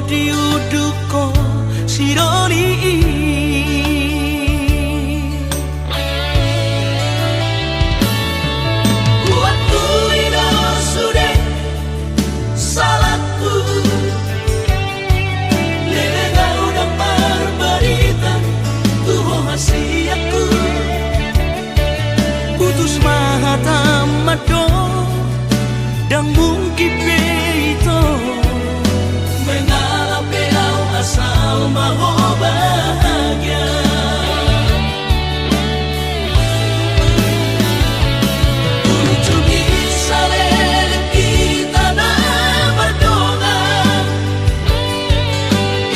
diuduko sironi waktu ino sudah salahku lega udah berberita tuh hasil aku putus mata mado dan mungkin itu mengalami asal mau bahagia ujungi saling kita nak berdoa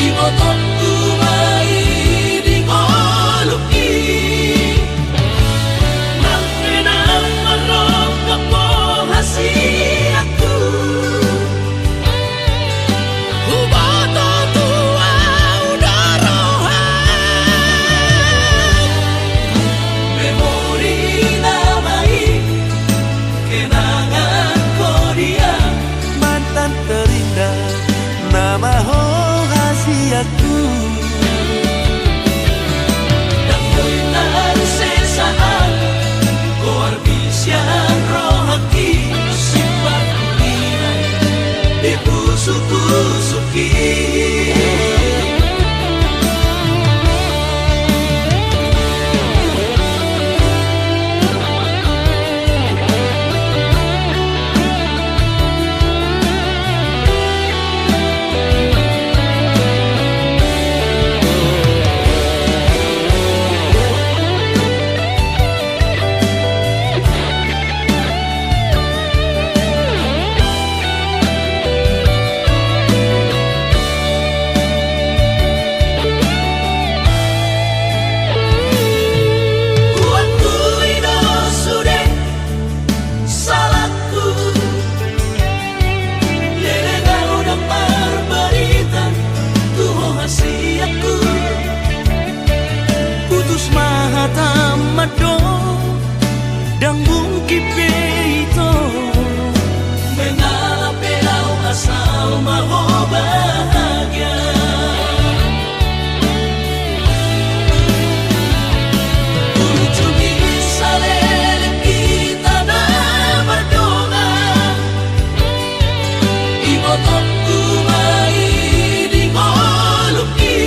imotonku mai di ngoluki mengenang merong kepo hasil aku aku dan koitan sesaat koar bisian rohaki sifat kulirai dipusuk-pusuki mata mado dan mungkin itu mengalami asal mau bahagia ujungi saling kita nak berdoa imotonku mai di ngoluki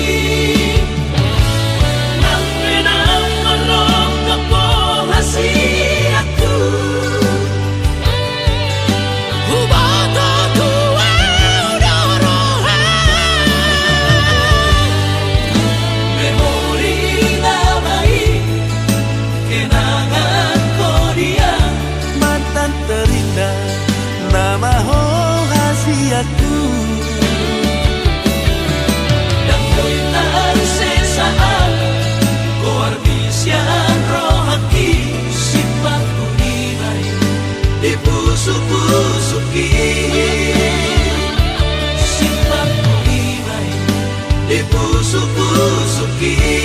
aku dan koitan sesaat koar bisian rohaki sifat kulirai dipusuk-pusuki sifat kulirai dipusuk-pusuki